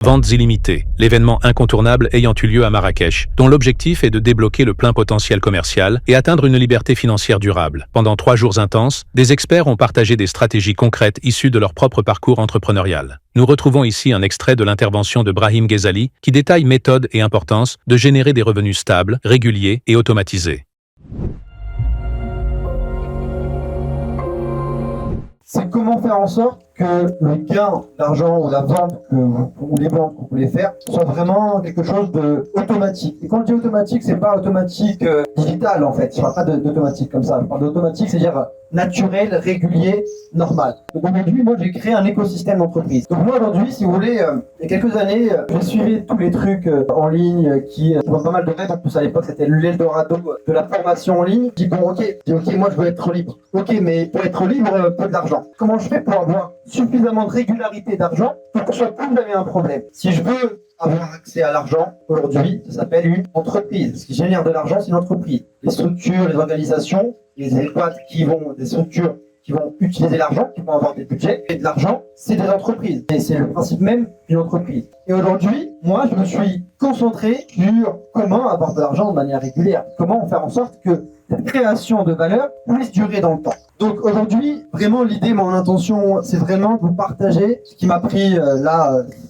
Ventes illimitées, l'événement incontournable ayant eu lieu à Marrakech, dont l'objectif est de débloquer le plein potentiel commercial et atteindre une liberté financière durable. Pendant 3 jours intenses, des experts ont partagé des stratégies concrètes issues de leur propre parcours entrepreneurial. Nous retrouvons ici un extrait de l'intervention de Brahim Ghezali qui détaille méthode et importance de générer des revenus stables, réguliers et automatisés. C'est comment faire en sorte que le gain d'argent ou la vente ou les ventes que vous voulez faire soit vraiment quelque chose d'automatique. Et quand je dis automatique, c'est pas automatique digital en fait. Je parle pas d'automatique comme ça. Je parle d'automatique, c'est-à-dire naturel, régulier, normal. Donc aujourd'hui, moi j'ai créé un écosystème d'entreprise. Donc moi aujourd'hui, si vous voulez, il y a quelques années, j'ai suivi tous les trucs en ligne qui font pas mal de rêves. En plus à l'époque, c'était l'Eldorado de la formation en ligne. Je dis bon ok, moi je veux être libre. Ok, mais pour être libre, peu d'argent. Comment je fais pour avoir suffisamment de régularité d'argent pour que chaque fois vous avez un problème? Si je veux avoir accès à l'argent, aujourd'hui, ça s'appelle une entreprise. Ce qui génère de l'argent, c'est une entreprise. Les structures, les organisations, les boîtes des structures qui vont utiliser l'argent, qui vont avoir des budgets et de l'argent, c'est des entreprises. Et c'est le principe même d'une entreprise. Et aujourd'hui, moi, je me suis concentré sur comment avoir de l'argent de manière régulière. Comment faire en sorte que cette création de valeur puisse durer dans le temps. Donc aujourd'hui, vraiment l'idée, mon intention, c'est vraiment de vous partager ce qui m'a pris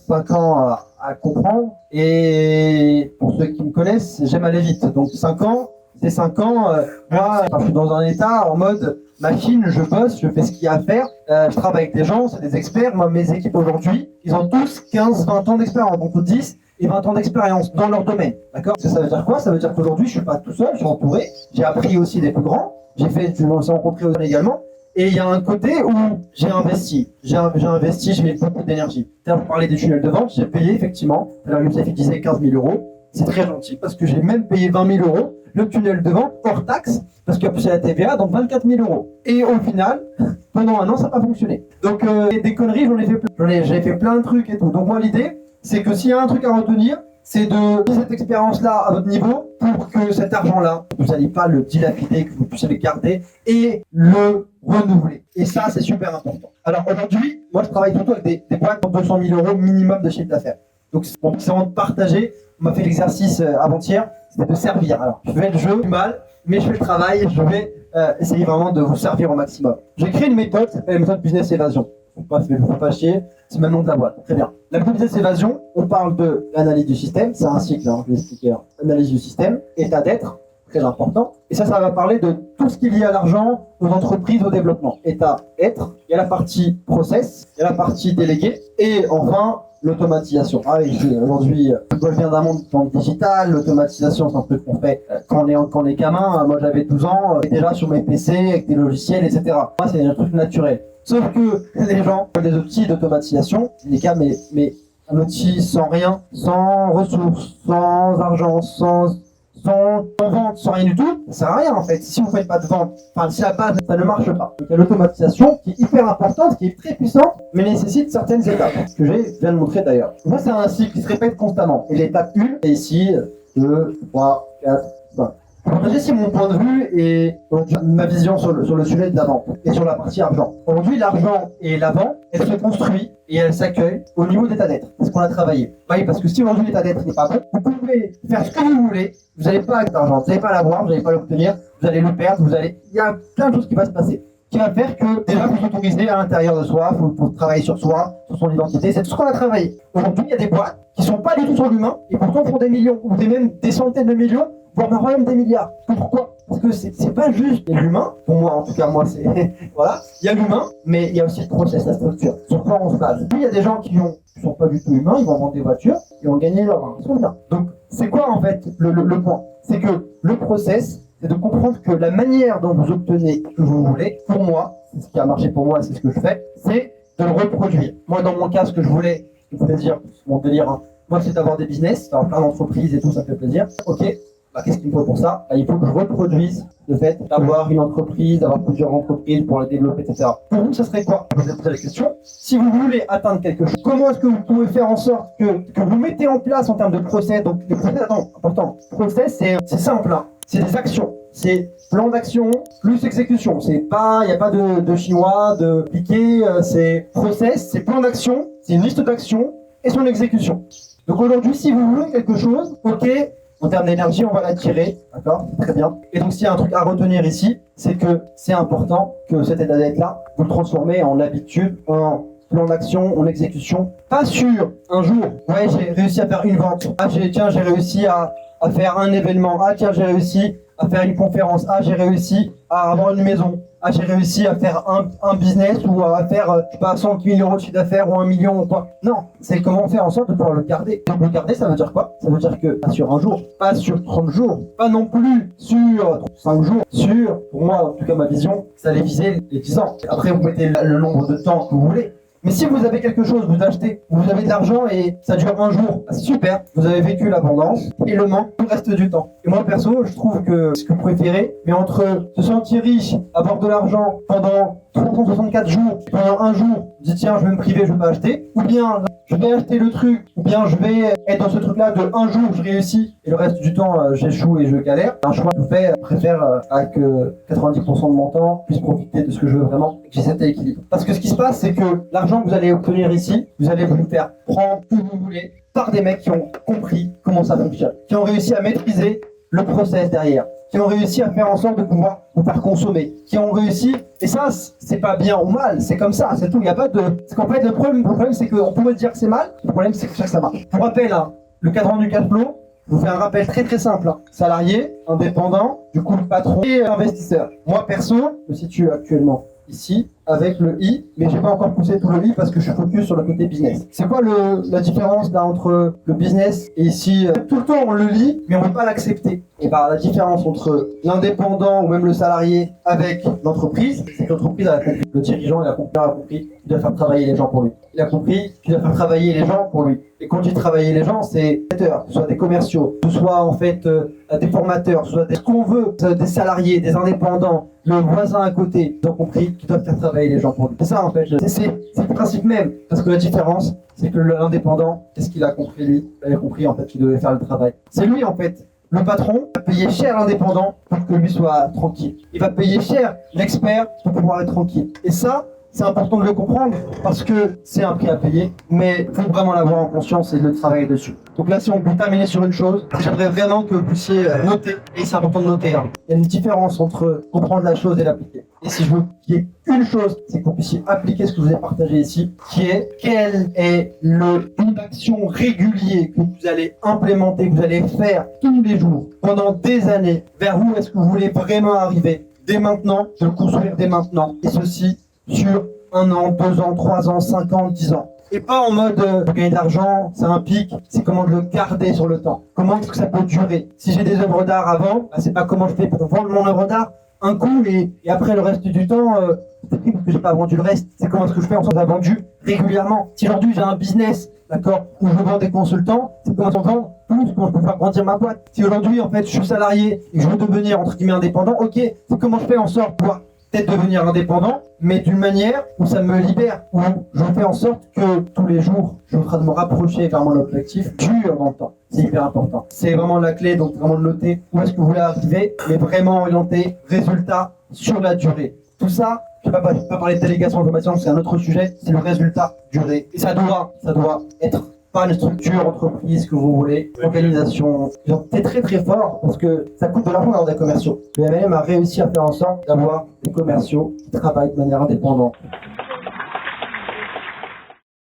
5 ans à comprendre. Et pour ceux qui me connaissent, j'aime aller vite. Donc 5 ans, c'est 5 ans, moi je suis dans un état en mode machine, je bosse, je fais ce qu'il y a à faire, je travaille avec des gens, c'est des experts. Moi mes équipes aujourd'hui, ils ont tous 15-20 ans d'expérience, donc 10 et 20 ans d'expérience dans leur domaine. D'accord? Ça veut dire quoi? Ça veut dire qu'aujourd'hui je suis pas tout seul, je suis entouré, j'ai appris aussi des plus grands, je me suis rencontré également. Et il y a un côté où j'ai investi, je mets beaucoup d'énergie. Pour parler des tunnels de vente, j'ai payé effectivement, alors Youssef il disait 15 000 €, c'est très gentil parce que j'ai même payé 20 000 € le tunnel de vente hors taxe, parce qu'il y a plus la TVA, donc 24 000 €. Et au final, pendant 1 an, ça n'a pas fonctionné. Donc des conneries, j'ai fait plein de trucs et tout. Donc moi l'idée, c'est que s'il y a un truc à retenir, c'est de cette expérience-là à votre niveau pour que cet argent-là, vous n'allez pas le dilapider, que vous puissiez le garder et le renouveler. Et ça, c'est super important. Alors aujourd'hui, moi je travaille surtout avec des boîtes pour 200 000 € minimum de chiffre d'affaires. Donc c'est vraiment de partager. On m'a fait l'exercice avant-hier, c'était de servir. Alors je fais le jeu du mal, mais je fais le travail, je vais essayer vraiment de vous servir au maximum. J'ai créé une méthode qui s'appelle la méthode business évasion. Faut pas chier, c'est le nom de la boîte. Très bien. La business évasion, on parle de l'analyse du système, c'est un cycle, je vais expliquer. Analyse du système, état d'être, très important. Et ça va parler de tout ce qui est lié à l'argent, aux entreprises, au développement. État, être, il y a la partie process, il y a la partie délégué, et enfin, l'automatisation. Ah oui, aujourd'hui, je viens d'un monde digital, l'automatisation, c'est un truc qu'on fait quand on est gamin. Moi, j'avais 12 ans, déjà sur mes PC, avec des logiciels, etc. Moi, c'est un truc naturel. Sauf que les gens ont des outils d'automatisation, des cas, mais un outil sans rien, sans ressources, sans argent, sans vente, sans rien du tout, ça sert à rien en fait. Si vous ne faites pas de vente, si la base, ça ne marche pas. Donc il y a l'automatisation qui est hyper importante, qui est très puissante, mais nécessite certaines étapes, que je viens de montrer d'ailleurs. Moi, c'est un cycle qui se répète constamment. Et l'étape 1 est ici, 2, 3, 4, 5. Je vais partager ici mon point de vue et ma vision sur le sujet de la vente et sur la partie argent. Aujourd'hui, l'argent et la vente, elle se construit et elle s'accueille au niveau d'état d'être. C'est ce qu'on a travaillé. Oui, parce que si aujourd'hui l'état d'être n'est pas bon, vous pouvez faire ce que vous voulez, vous n'allez pas avec l'argent, vous n'allez pas l'avoir, vous n'allez pas l'obtenir, vous allez le perdre, il y a plein de choses qui vont se passer. Qui va faire que déjà vous s'autorisez à l'intérieur de soi, faut travailler sur soi, sur son identité, c'est tout ce qu'on a travaillé. Aujourd'hui, il y a des boîtes qui sont pas du tout sur l'humain et pourtant font des millions, ou même des centaines de millions, voire même des milliards. Pourquoi? Parce que c'est pas juste l'humain, pour moi en tout cas, moi c'est voilà, il y a l'humain, mais il y a aussi le process, la structure, sur quoi on se base. Puis il y a des gens qui sont pas du tout humains, ils vont vendre des voitures, ils vont gagner leur argent, ils sont bien. Donc c'est quoi en fait le point? C'est que le process, c'est de comprendre que la manière dont vous obtenez ce que vous voulez, pour moi, c'est ce qui a marché pour moi, c'est ce que je fais, c'est de le reproduire. Moi, dans mon cas, ce que je voulais, c'est plaisir, mon délire, hein. Moi, c'est d'avoir des business, d'avoir plein d'entreprises et tout, ça me fait plaisir. Ok, qu'est-ce qu'il me faut pour ça? Il faut que je reproduise le fait d'avoir une entreprise, d'avoir plusieurs entreprises pour la développer, etc. Pour vous, ça serait quoi? Je vous ai posé la question. Si vous voulez atteindre quelque chose, comment est-ce que vous pouvez faire en sorte que vous mettez en place en termes de process? Donc, les process, important. Process, c'est simple, hein. C'est des actions. C'est plan d'action plus exécution. Il n'y a pas de chinois, de piqué, c'est process, c'est plan d'action, c'est une liste d'actions et son exécution. Donc aujourd'hui, si vous voulez quelque chose, ok, en termes d'énergie, on va l'attirer, d'accord? Très bien. Et donc s'il y a un truc à retenir ici, c'est que c'est important que cet état d'être-là, vous le transformez en habitude, en plan d'action, en exécution. Pas sur un jour, ouais, j'ai réussi à faire une vente. Ah, j'ai réussi à faire un événement. Ah, tiens, j'ai réussi à faire une conférence. Ah, j'ai réussi à avoir une maison. Ah, j'ai réussi à faire un business ou à faire, je sais pas, 100 000 euros de chiffre d'affaires ou 1 million ou quoi. Non, c'est comment faire en sorte de pouvoir le garder. Donc le garder, ça veut dire quoi? Ça veut dire que pas sur un jour, pas sur 30 jours, pas non plus sur 5 jours, pour moi, en tout cas ma vision, ça allait viser les 10 ans. Après, vous mettez le nombre de temps que vous voulez. Mais si vous avez quelque chose, vous achetez, vous avez de l'argent et ça dure un jour, super, vous avez vécu l'abondance et le manque tout le reste du temps. Et moi perso, je trouve que ce que vous préférez, mais entre se sentir riche, avoir de l'argent pendant 364 jours, pendant un jour, je dis tiens, je vais me priver, je vais pas acheter, ou bien je vais acheter le truc, ou bien je vais être dans ce truc-là de un jour, je réussis, et le reste du temps, j'échoue et je galère. Un choix que je fais, je préfère à que 90% de mon temps puisse profiter de ce que je veux vraiment, et que j'ai cet équilibre. Parce que ce qui se passe, c'est que l'argent que vous allez obtenir ici, vous allez vous faire prendre où vous voulez par des mecs qui ont compris comment ça fonctionne, qui ont réussi à maîtriser le process derrière, qui ont réussi à faire en sorte de pouvoir vous faire consommer, qui ont réussi, et ça, c'est pas bien ou mal, c'est comme ça, c'est tout, il n'y a pas de... C'est qu'en fait, le problème c'est qu'on pourrait dire que c'est mal, le problème c'est que ça marche. Pour rappel, hein, le cadran du cash flow, je vous fais un rappel très très simple, hein. Salarié, indépendant, du coup le patron et investisseur. Moi perso, je me situe actuellement ici avec le I, mais j'ai pas encore poussé tout le I parce que je suis focus sur le côté business. C'est quoi la différence là entre le business et ici tout le temps on le lit, mais on veut pas l'accepter. Et bah la différence entre l'indépendant ou même le salarié avec l'entreprise, c'est que l'entreprise a compris, le dirigeant il a compris qu'il doit faire travailler les gens pour lui. Il a compris qu'il doit faire travailler les gens pour lui. Et quand je dis travailler les gens, c'est que ce soit des commerciaux, que ce soit en fait des formateurs, que ce soit ce qu'on veut, des salariés, des indépendants, le voisin à côté, ils ont compris qu'ils doivent faire travailler les gens pour lui. C'est ça en fait, c'est le principe même. Parce que la différence, c'est que l'indépendant, qu'est-ce qu'il a compris lui? Il a compris en fait qu'il devait faire le travail. C'est lui en fait. Le patron va payer cher l'indépendant pour que lui soit tranquille. Il va payer cher l'expert pour pouvoir être tranquille. Et ça, c'est important de le comprendre parce que c'est un prix à payer, mais il faut vraiment l'avoir en conscience et de travailler dessus. Donc là, si on peut terminer sur une chose, j'aimerais vraiment que vous puissiez noter, et c'est important de noter, hein. Il y a une différence entre comprendre la chose et l'appliquer. Et si je veux qu'il y ait une chose, c'est que vous puissiez appliquer ce que je vous ai partagé ici, qui est quel est le plan d'action régulier que vous allez implémenter, que vous allez faire tous les jours, pendant des années, vers où est-ce que vous voulez vraiment arriver, dès maintenant, de le construire dès maintenant, et ceci sur 1 an, 2 ans, 3 ans, 5 ans, 10 ans. Et pas en mode gagner de l'argent, c'est un pic, c'est comment de le garder sur le temps. Comment est-ce que ça peut durer? Si j'ai des œuvres d'art avant, bah, c'est pas comment je fais pour vendre mon œuvre d'art un coup et après le reste du temps, c'est triste parce que j'ai pas vendu le reste. C'est comment est-ce que je fais en sorte d'avoir vendu régulièrement. Si aujourd'hui j'ai un business, d'accord, où je vends des consultants, c'est comment on vend plus, comment je peux faire grandir ma boîte. Si aujourd'hui en fait je suis salarié et que je veux devenir entre guillemets indépendant, ok, c'est comment je fais en sorte de pouvoir peut-être devenir indépendant, mais d'une manière où ça me libère, où je fais en sorte que tous les jours, je suis en train de me rapprocher vers mon objectif, dure dans le temps. C'est hyper important. C'est vraiment la clé, donc vraiment de noter où est-ce que vous voulez arriver, mais vraiment orienter résultat sur la durée. Tout ça, je ne vais pas parler de délégation d'information, c'est un autre sujet, c'est le résultat duré. Et ça doit être pas une structure, entreprise que vous voulez, organisation. C'est très très fort parce que ça coûte de l'argent d'avoir des commerciaux. Le MLM a réussi à faire en sorte d'avoir des commerciaux qui travaillent de manière indépendante.